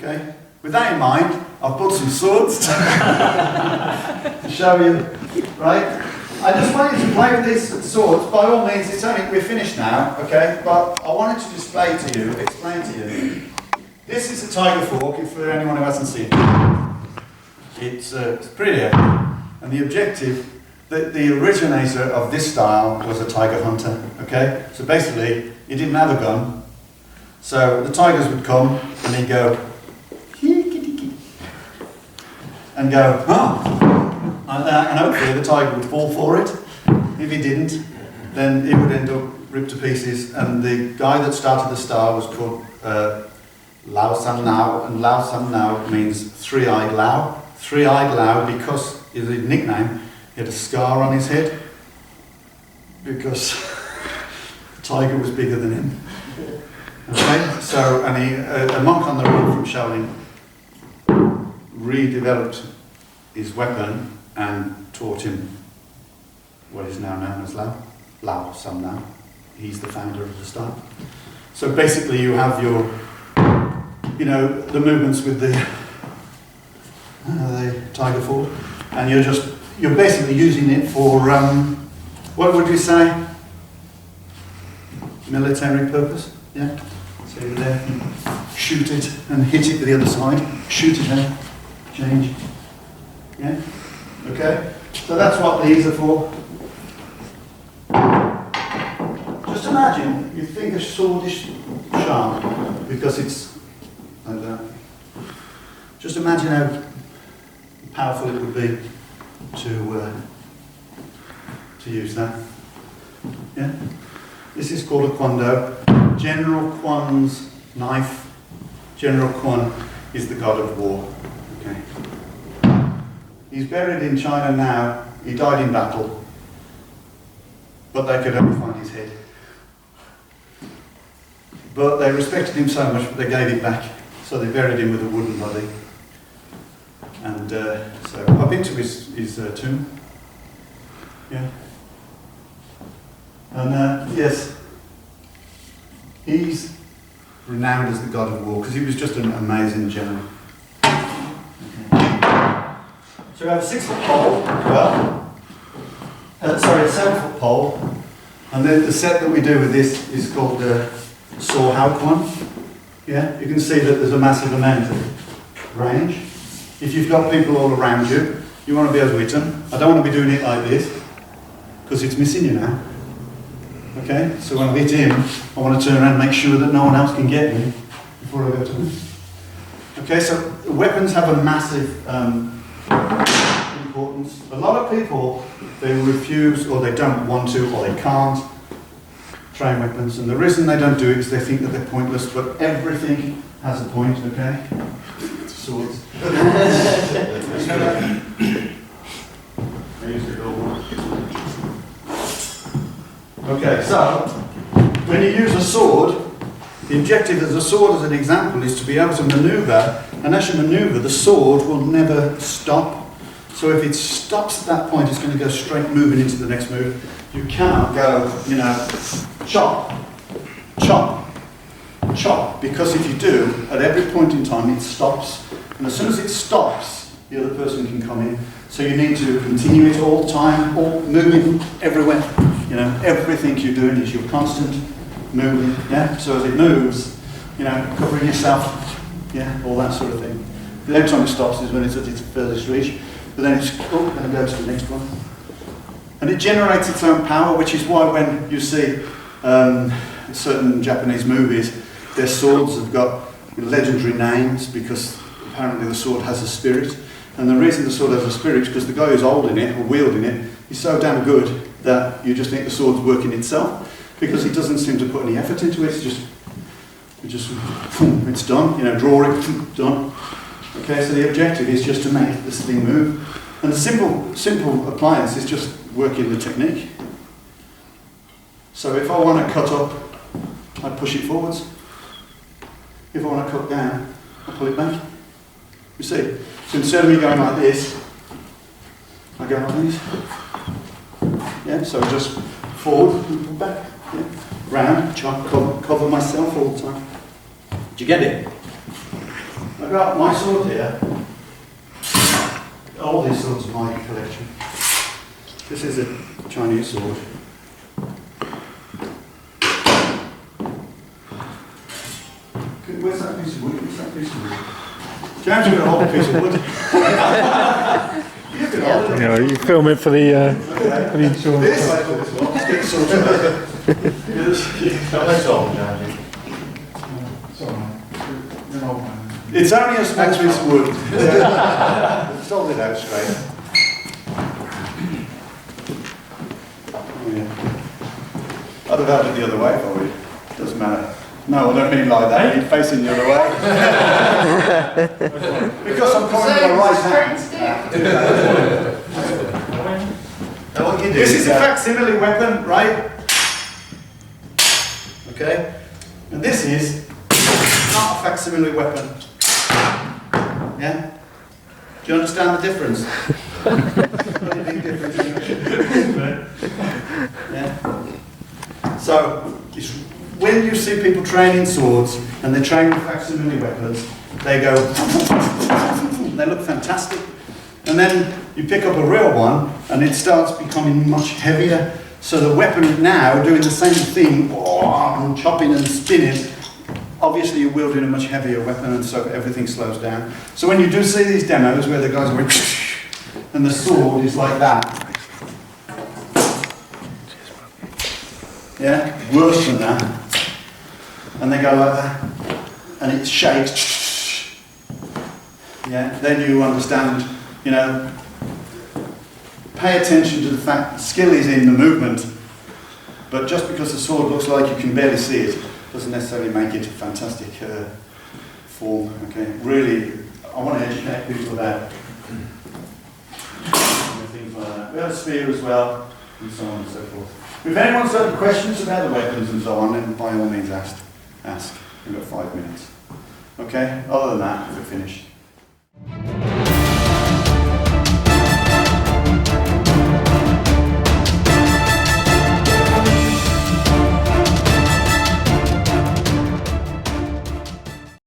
Okay? With that in mind, I've put some swords to show you, right? I just want you to play with these swords. By all means, we're finished now, okay? But I wanted to explain to you, this is a tiger fork, for anyone who hasn't seen it. It's pretty heavy, and the objective, the originator of this style was a tiger hunter, okay? So basically, he didn't have a gun, so the tigers would come, and he'd go, and go, oh, like that, and hopefully the tiger would fall for it. If he didn't, then it would end up ripped to pieces, and the guy that started the style was called Lau Nao, and Lau means three-eyed Lau. Three-eyed Lau because his nickname, he had a scar on his head, because the tiger was bigger than him. Okay, so, and a monk on the road from Shaolin redeveloped his weapon and taught him what is now known as Lau Nao. He's the founder of the style. So basically you have your, the movements with the tiger fork, and you're basically using it for, what would you say? Military purpose, yeah? So you're there, shoot it and hit it with the other side, shoot it out, change, yeah? Okay, so that's what these are for. Just imagine, you think a sword is sharp because it's like that. Just imagine how powerful it would be to use that. Yeah? This is called a Kwando. General Kwan's knife. General Kwan is the god of war. Okay. He's buried in China now. He died in battle, but they could only find his head. But they respected him so much, they gave him back. So they buried him with a wooden body. And so I've been to his tomb. Yeah. And yes, he's renowned as the god of war because he was just an amazing general. Okay. So we have a 6-foot pole, a 7-foot pole, and then the set that we do with this is called the Saw How Kwan. Yeah, you can see that there's a massive amount of range. If you've got people all around you, you want to be able to hit them. I don't want to be doing it like this because it's missing you now. Okay, so when I hit him, I want to turn around and make sure that no one else can get me before I go to him. Okay, so weapons have a massive importance. A lot of people, they refuse or they don't want to or they can't train weapons, and the reason they don't do it is they think that they're pointless, but everything has a point, okay? Swords. I use the gold one. Okay, so when you use a sword, the objective of the sword as an example is to be able to maneuver, and as you maneuver, the sword will never stop. So if it stops at that point, it's going to go straight moving into the next move. You cannot go, chop, chop, chop, because if you do, at every point in time it stops, and as soon as it stops, the other person can come in. So you need to continue it all the time, all moving everywhere. Everything you're doing is your constant moving. Yeah. So as it moves, covering yourself, yeah, all that sort of thing. The only time it stops is when it's at its furthest reach, but then it's then it goes to the next one. And it generates its own power, which is why when you see certain Japanese movies, their swords have got legendary names because apparently the sword has a spirit. And the reason the sword has a spirit is because the guy who's holding it or wielding it is so damn good that you just think the sword's working itself because he doesn't seem to put any effort into it. It's just it's done. Draw it, done. Okay, so the objective is just to make this thing move. And the simple appliance is just working the technique. So if I want to cut up, I push it forwards. If I want to cut down, I pull it back. You see? So instead of me going like this, I go like this. Yeah, so just forward and pull back. Yeah. Round, cover myself all the time. Do you get it? I've got my sword here. All these swords are my collection. This is a Chinese sword. Where's that piece of wood? Where's that piece of wood? James, you've got a whole piece of wood. You've got all of it. Yeah, you film it for the insurance. This, let's get sorted out. It's only a small piece of wood. Sold it out straight. Yeah. I'd have had it the other way for you. Doesn't matter. No, I don't mean like that. You're facing the other way. Because I'm pointing with my right hand. This is a facsimile weapon, right? Okay? And this is not a facsimile weapon. Yeah? Do you understand the difference? Very big difference. Yeah? So, when you see people training swords and they're training facsimile weapons, they go, they look fantastic. And then you pick up a real one and it starts becoming much heavier. So the weapon now doing the same thing, and chopping and spinning, obviously you're wielding a much heavier weapon and so everything slows down. So when you do see these demos where the guys are going, and the sword is like that. Yeah, worse than that. And they go like that, and it shakes. Yeah, then you understand, you know, pay attention to the fact that skill is in the movement, but just because the sword looks like you can barely see it, doesn't necessarily make it a fantastic form. Okay, really, I want to educate people about things like that. We have a spear as well, and so on and so forth. If anyone's got any questions about the weapons and so on, then by all means ask. We've got 5 minutes. Okay, other than that, we're finished.